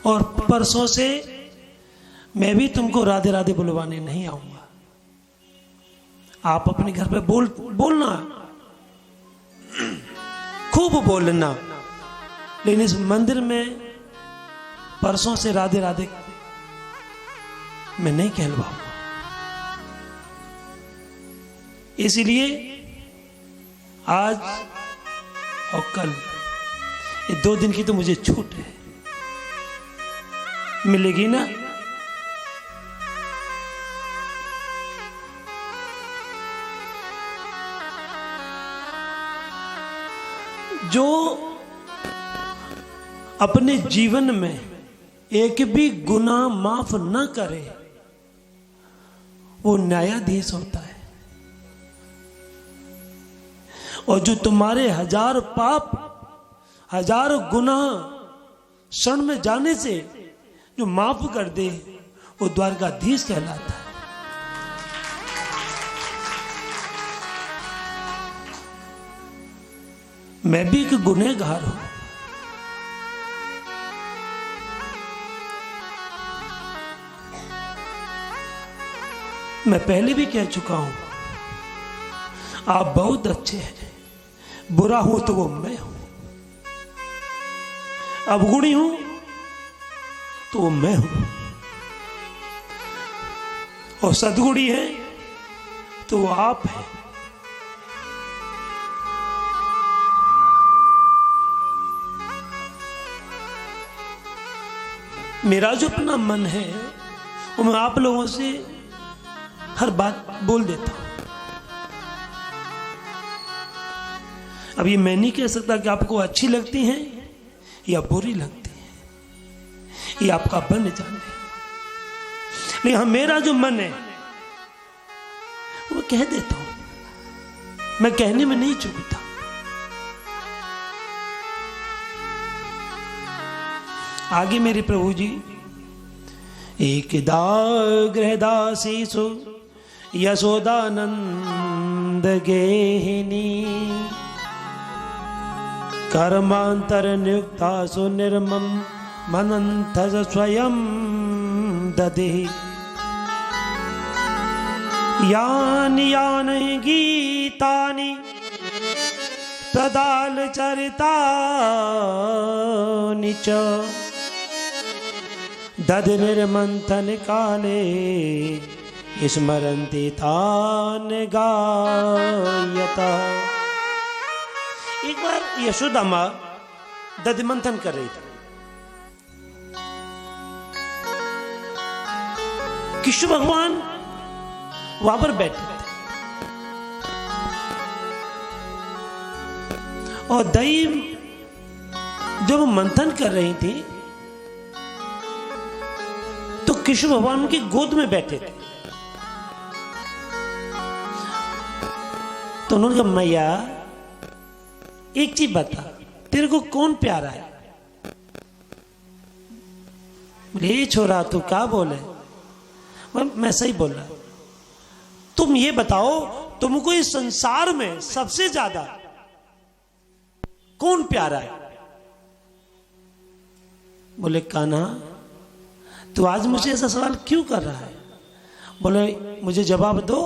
और परसों से मैं भी तुमको राधे राधे बुलवाने नहीं आऊंगा। आप अपने घर पे बोलना, खूब बोलना, लेकिन इस मंदिर में परसों से राधे राधे मैं नहीं कहलवाऊंगा। इसलिए आज और कल ये 2 दिन की तो मुझे छूट है, मिलेगी ना? जो अपने जीवन में एक भी गुनाह माफ न करे वो न्यायाधीश होता है, और जो तुम्हारे 1000 पाप 1000 गुनाह क्षण में जाने से जो माफ कर दे वो द्वारकाधीश कहलाता है। मैं भी एक गुनहगार हूं। मैं पहले भी कह चुका हूं, आप बहुत अच्छे हैं, बुरा हूं तो वो मैं हूं, अवगुणी हूं तो वो मैं हूं, और सद्गुणी है तो वो आप है। मेरा जो अपना मन है वो मैं आप लोगों से हर बात बोल देता हूं। अब ये मैं नहीं कह सकता कि आपको अच्छी लगती हैं या बुरी लगती हैं, ये आपका मन जाने। लेकिन हाँ, मेरा जो मन है वो कह देता हूं, मैं कहने में नहीं चूकता। आगे मेरे प्रभु जी, एकदा गृहदासीसु यशोदानंद गेहिनी कर्मांतर नियुक्तासु निर्मम मनंथस स्वयं दधे यानि यानि गीतानि तदाल चरितानि च दधि निर्मंथन काले स्मरन्ति तान गायता। एक बार यशोदा माँ दधि मंथन कर रही थी। कृष्ण भगवान वहां पर बैठे थे और दही जब मंथन कर रही थी तो कृष्ण भगवान उनकी गोद में बैठे थे। तो उन्होंने कहा, मैया एक चीज बता, तेरे को कौन प्यारा है? बोले, छोरा तू क्या बोले? मैं सही बोल रहा। तुम ये बताओ, तुमको इस संसार में सबसे ज्यादा कौन प्यारा है? बोले, कान्हा तू आज मुझे ऐसा सवाल क्यों कर रहा है? बोले, मुझे जवाब दो।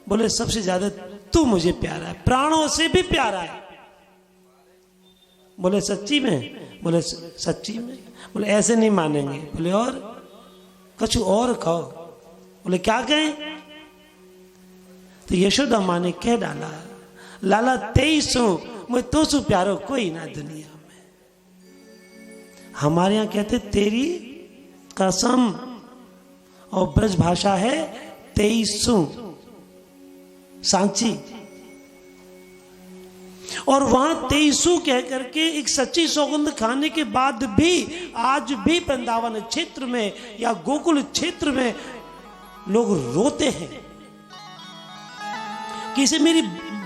बोले, सबसे ज्यादा तू मुझे प्यारा है, प्राणों से भी प्यारा है। बोले, सच्ची में? बोले, सच्ची में। बोले, ऐसे नहीं मानेंगे। बोले, और कुछ और कहो। बोले, क्या कहें? तो यशोदा माँ ने कह डाला, लाला 23 मैं तो सु प्यारो कोई ना दुनिया में। हमारे यहां कहते तेरी कसम, और ब्रज भाषा है 23 सांची, और वहां 23 कह करके एक सच्ची सौगंध खाने के बाद भी आज भी वृंदावन क्षेत्र में या गोकुल क्षेत्र में लोग रोते हैं कि इसे मेरी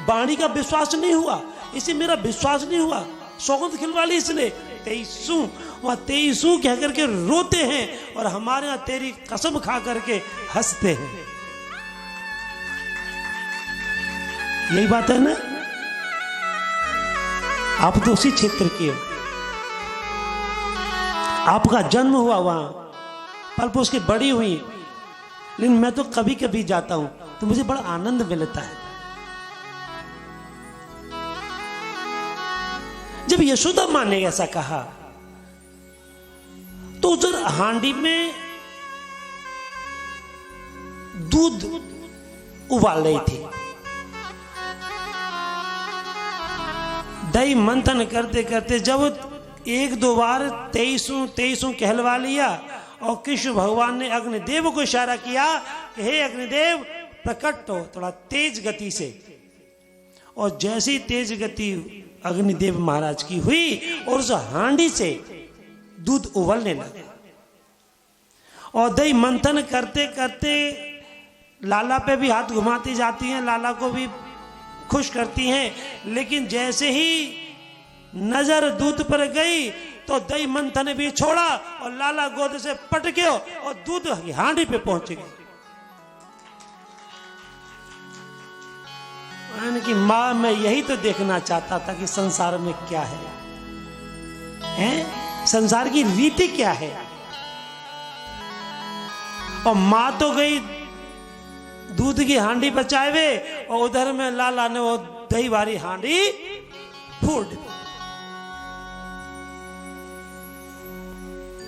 वाणी का विश्वास नहीं हुआ, इसे मेरा विश्वास नहीं हुआ, सौगंध खिलवा ली इसने 23 वहां 23 कह करके रोते हैं, और हमारे यहां तेरी कसम खा करके हंसते हैं। यही बात है ना? आप तो उसी क्षेत्र के हो। आपका जन्म हुआ वहां, पल पोस के बड़ी हुई, लेकिन मैं तो कभी कभी जाता हूं तो मुझे बड़ा आनंद मिलता है। जब यशोदा मां ने ऐसा कहा तो उधर हांडी में दूध उबाल रही थी। दही मंथन करते करते जब एक दो बार 23 कहलवा लिया और कृष्ण भगवान ने अग्निदेव को इशारा किया कि हे अग्निदेव प्रकट हो थोड़ा तेज गति से। और जैसी तेज गति अग्निदेव महाराज की हुई और उस हांडी से दूध उबलने लगा। और दही मंथन करते करते लाला पे भी हाथ घुमाती जाती हैं, लाला को भी खुश करती हैं, लेकिन जैसे ही नजर दूध पर गई तो दही मंथन भी छोड़ा और लाला गोद से पटके और दूध हांडी पे पहुंच गए। यानी कि मां, मैं यही तो देखना चाहता था कि संसार में क्या है? संसार की रीति क्या है। और मां तो गई दूध की हांडी बचावे और उधर में लाला ने वो दही वाली हांडी फोड़ दी।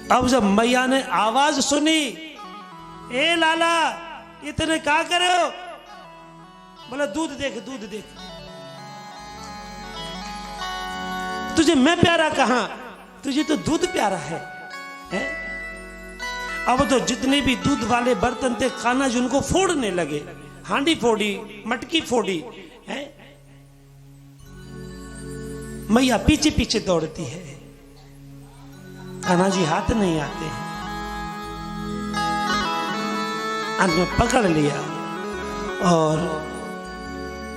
अब जब मैया ने आवाज सुनी, ए लाला इतने क्या करे हो? बोला दूध देख, दूध देख। तुझे मैं प्यारा कहां, तुझे तो दूध प्यारा है? अब तो जितने भी दूध वाले बर्तन थे कान्हा जी उनको फोड़ने लगे, हांडी फोड़ी, मटकी फोड़ी है। मैया पीछे पीछे दौड़ती है, कान्हा जी हाथ नहीं आते हैं। अंत में पकड़ लिया और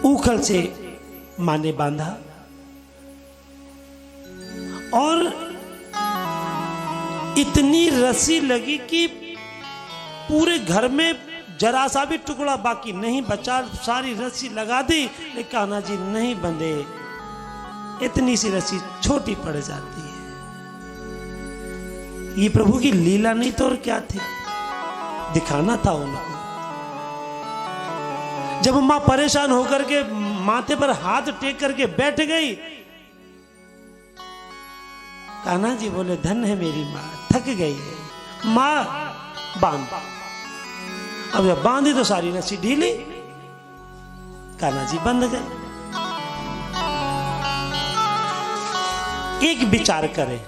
ऊखल से मां ने बांधा और इतनी रस्सी लगी कि पूरे घर में जरा सा भी टुकड़ा बाकी नहीं बचा। सारी रस्सी लगा दी लेकिन कान्हा जी नहीं बंधे। इतनी सी रस्सी छोटी पड़ जाती है। ये प्रभु की लीला नहीं तो और क्या थी, दिखाना था उनको। जब मां परेशान होकर के माथे पर हाथ टेक करके बैठ गई, कान्हा जी बोले धन है मेरी मां, थक गई है मां, बांध। अब जब बांधी तो सारी रस्सी ढीली, कान्हा जी बंध गए। एक विचार करें,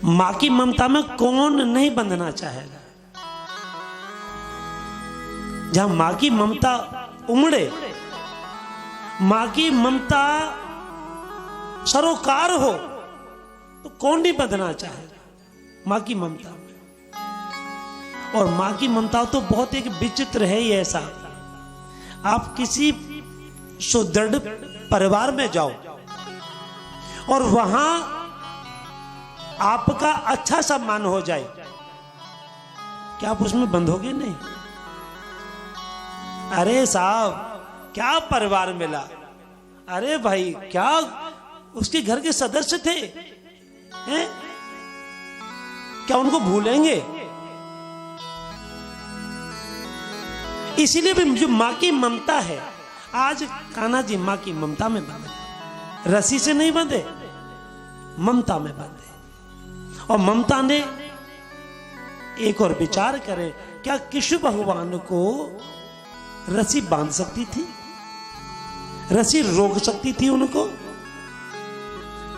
मां की ममता में कौन नहीं बंधना चाहेगा? जहां मां की ममता उमड़े, मां की ममता सरोकार हो, तो कौन नहीं बंधना चाहेगा मां की ममता में? और मां की ममता तो बहुत एक विचित्र है ही ऐसा। आप किसी सुदृढ़ परिवार में जाओ और वहां आपका अच्छा सम्मान हो जाए, क्या आप उसमें बंधोगे? नहीं। अरे साहब क्या परिवार मिला, अरे भाई क्या उसके घर के सदस्य थे हैं? क्या उनको भूलेंगे? इसीलिए भी जो मां की ममता है, आज कान्हा जी मां की ममता में बंधे, रस्सी से नहीं बंधे, ममता में बंधे। और ममता ने एक और विचार करे, क्या कृष्ण भगवान को रस्सी बांध सकती थी? रस्सी रोक सकती थी उनको?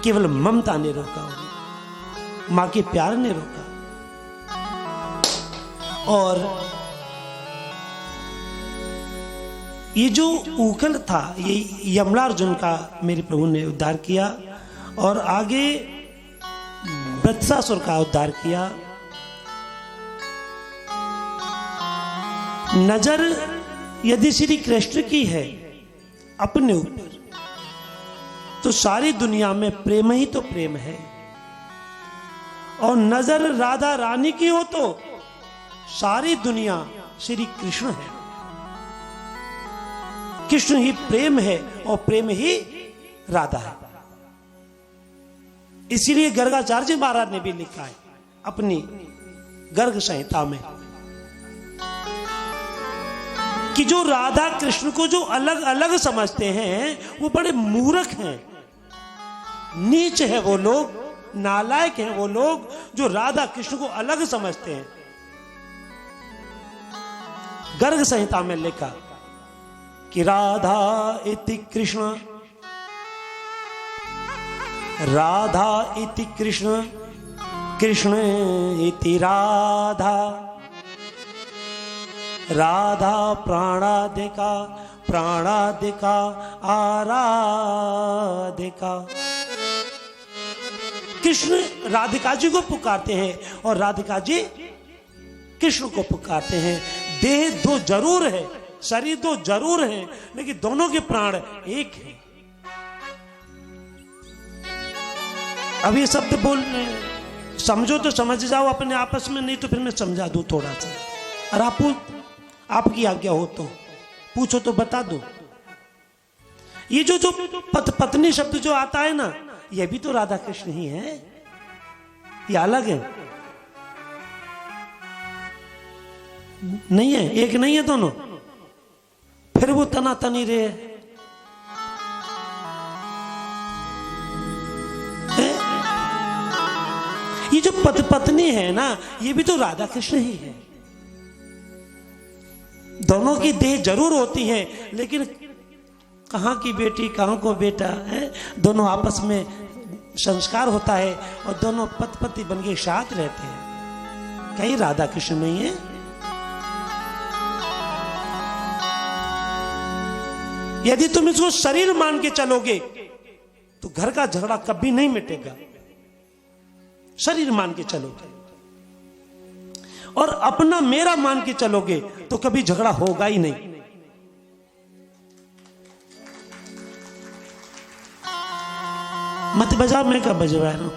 केवल ममता ने रोका उनको, मां के प्यार ने रोका। और ये जो ऊखल था, ये यमलार्जुन का मेरे प्रभु ने उद्धार किया और आगे वत्सासुर का उद्धार किया। नजर यदि श्री कृष्ण की है अपने ऊपर, तो सारी दुनिया में प्रेम ही तो प्रेम है। और नजर राधा रानी की हो तो सारी दुनिया श्री कृष्ण है। कृष्ण ही प्रेम है और प्रेम ही राधा है। इसीलिए गर्गाचार्य महाराज ने भी लिखा है अपनी गर्ग संहिता में कि जो राधा कृष्ण को जो अलग अलग समझते हैं वो बड़े मूर्ख हैं, नीच है वो लोग, नालायक हैं वो लोग जो राधा कृष्ण को अलग समझते हैं। गर्ग संहिता में लिखा कि राधा इति कृष्ण, राधा इति कृष्ण, कृष्ण इति राधा, राधा प्राणादिका, प्राणादिका आराधिका। कृष्ण राधिका जी को पुकारते हैं और राधिका जी कृष्ण को पुकारते हैं। देह दो जरूर है, शरीर दो जरूर है, लेकिन दोनों के प्राण एक है। अब ये शब्द बोल समझो तो समझ जाओ अपने आपस में, नहीं तो फिर मैं समझा दूं थोड़ा सा। और आपकी आज्ञा हो तो पूछो तो बता दो। ये जो पत्नी शब्द जो आता है ना, ये भी तो राधा कृष्ण ही है, ये अलग है नहीं है, एक नहीं है दोनों। फिर वो तना तनी रहे है? ये जो पत्नी है ना, ये भी तो राधा कृष्ण ही है। दोनों की देह जरूर होती है, लेकिन कहां की बेटी कहां को बेटा है, दोनों आपस में संस्कार होता है और दोनों पति बन के साथ रहते हैं। कहीं राधा कृष्ण नहीं है। यदि तुम इसको शरीर मान के चलोगे तो घर का झगड़ा कभी नहीं मिटेगा। शरीर मान के चलोगे और अपना मेरा मान के चलोगे तो कभी झगड़ा होगा ही नहीं। मत बजाओ, मैं क्या बजवा रहा हूं।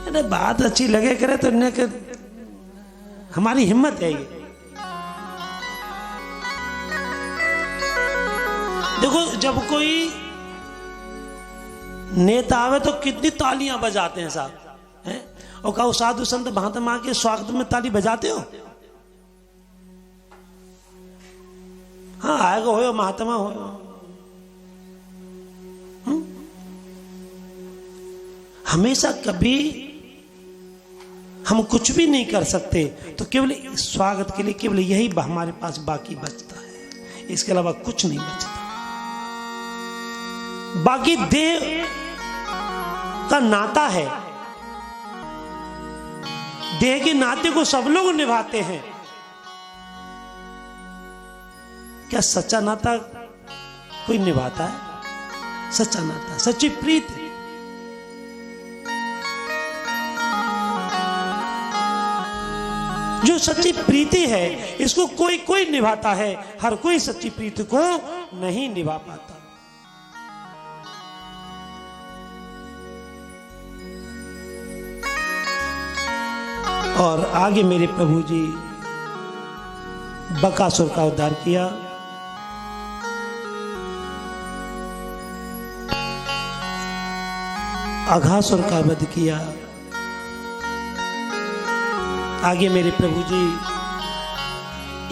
अरे बात अच्छी लगे करे तो ने हमारी हिम्मत है ये। देखो जब कोई नेता आवे तो कितनी तालियां बजाते हैं साहब, हैं? और कहो साधु संत महात्मा के स्वागत में ताली बजाते हो? हाँ आएगा हो महात्मा हो। हमेशा कभी हम कुछ भी नहीं कर सकते तो केवल स्वागत के लिए केवल यही हमारे पास बाकी बचता है, इसके अलावा कुछ नहीं बचता। बाकी देह का नाता है, देह के नाते को सब लोग निभाते हैं। क्या सच्चा नाता कोई निभाता है? सच्चा नाता, सच्ची प्रीत है। जो सच्ची प्रीति है इसको कोई कोई निभाता है, हर कोई सच्ची प्रीति को नहीं निभा पाता। और आगे मेरे प्रभु जी बकासुर का उद्धार किया। अघासुर का वध किया। आगे मेरे प्रभु जी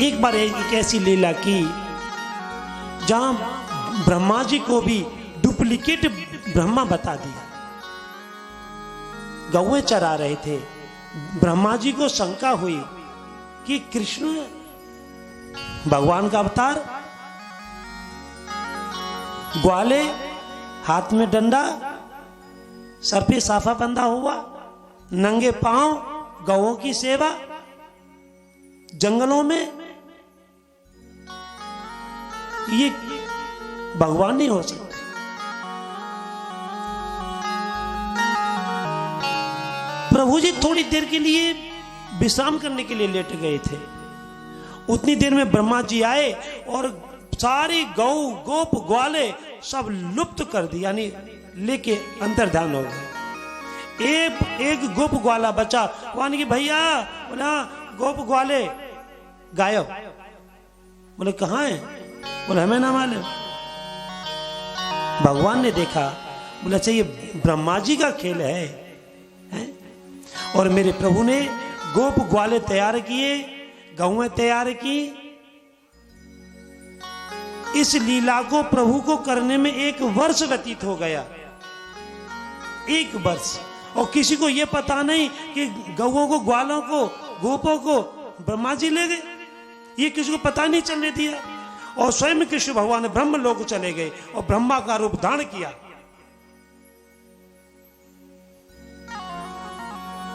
एक बार एक ऐसी लीला की जहां ब्रह्मा जी को भी डुप्लीकेट ब्रह्मा बता दिया। गौएं चरा रहे थे, ब्रह्मा जी को शंका हुई कि कृष्ण भगवान का अवतार, ग्वाले, हाथ में डंडा, सर पे साफा बंधा हुआ, नंगे पांव, गौओं की सेवा, जंगलों में, ये भगवान नहीं हो सकते। प्रभु जी थोड़ी देर के लिए विश्राम करने के लिए लेट गए थे। उतनी देर में ब्रह्मा जी आए और सारी गौ गोप ग्वाले सब लुप्त कर दी, यानी लेके अंतर्धान हो गए। एक गोप ग्वाला बचा, वानी कि भैया, बोला गोप ग्वाले गायब। बोले कहाँ है? बोले हमें ना मालूम। भगवान ने देखा, बोला अच्छा ये ब्रह्मा जी का खेल है? और मेरे प्रभु ने गोप ग्वाले तैयार किए, गौएं तैयार की। इस लीला को प्रभु को करने में 1 वर्ष व्यतीत हो गया, 1 वर्ष। और किसी को यह पता नहीं कि गौओं को, ग्वालों को, गोपों को ब्रह्मा जी ले गए, ये किसी को पता नहीं चलने दिया। और स्वयं कृष्ण भगवान ब्रह्म लोक चले गए और ब्रह्मा का रूप धारण किया।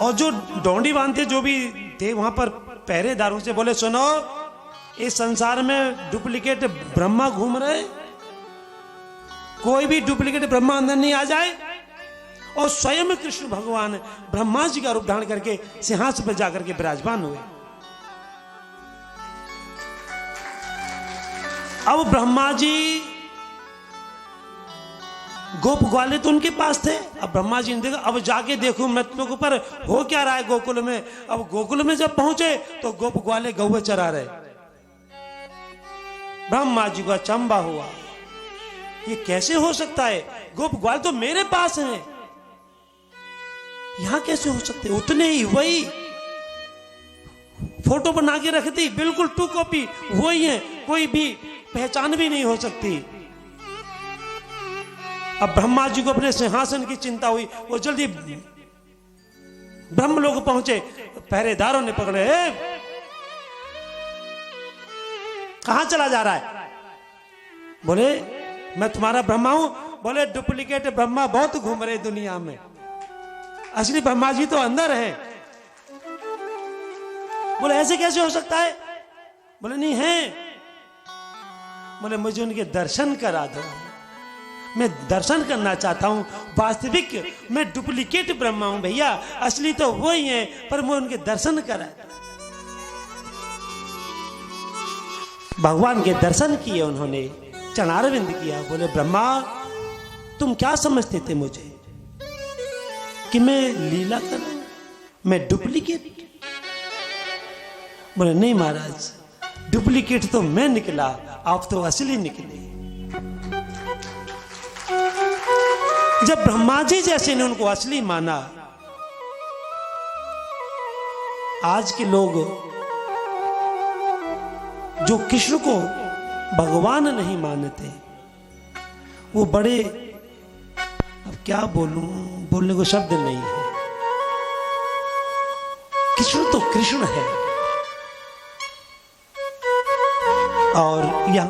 और जो डोंडी बांधते जो भी थे वहां पर पहरेदारों से बोले, सुनो इस संसार में डुप्लीकेट ब्रह्मा घूम रहे, कोई भी डुप्लीकेट ब्रह्मा अंदर नहीं आ जाए। और स्वयं कृष्ण भगवान ब्रह्मा जी का रूप धारण करके सिंहासन पर जाकर के विराजमान हुए। अब ब्रह्मा जी, गोप ग्वाले तो उनके पास थे। अब ब्रह्मा जी ने देखा, अब जाके देखो मृत्यु के ऊपर हो क्या रहा है गोकुल में। अब गोकुल में जब पहुंचे तो गोप ग्वाले गौवे चरा रहे। ब्रह्मा जी को अचंभा हुआ, ये कैसे हो सकता है? गोप ग्वाल तो मेरे पास हैं, यहां कैसे हो सकते? उतने ही वही फोटो बना के रखती, बिल्कुल 2 कॉपी वही है, कोई भी पहचान भी नहीं हो सकती। अब ब्रह्मा जी को अपने सिंहासन की चिंता हुई, वो जल्दी ब्रह्म लोग पहुंचे। पहरेदारों ने पकड़े, कहां चला जा रहा है? बोले मैं तुम्हारा ब्रह्मा हूं। बोले डुप्लीकेट ब्रह्मा बहुत घूम रहे दुनिया में, असली ब्रह्मा जी तो अंदर है। बोले ऐसे कैसे हो सकता है? बोले नहीं है। बोले मुझे उनके दर्शन करा दो, मैं दर्शन करना चाहता हूं। वास्तविक मैं डुप्लीकेट ब्रह्मा हूं भैया, असली तो वो ही है, पर मैं उनके दर्शन करा दो। भगवान के दर्शन किए उन्होंने, चरणारविंद किया। बोले ब्रह्मा तुम क्या समझते थे मुझे कि मैं लीला कर रहा हूं, मैं डुप्लीकेट? बोले नहीं महाराज, डुप्लीकेट तो मैं निकला, आप तो असली निकले। जब ब्रह्मा जी जैसे ने उनको असली माना, आज के लोग जो कृष्ण को भगवान नहीं मानते, वो बड़े, अब क्या बोलूं, बोलने को शब्द नहीं है। कृष्ण तो कृष्ण है। और यहां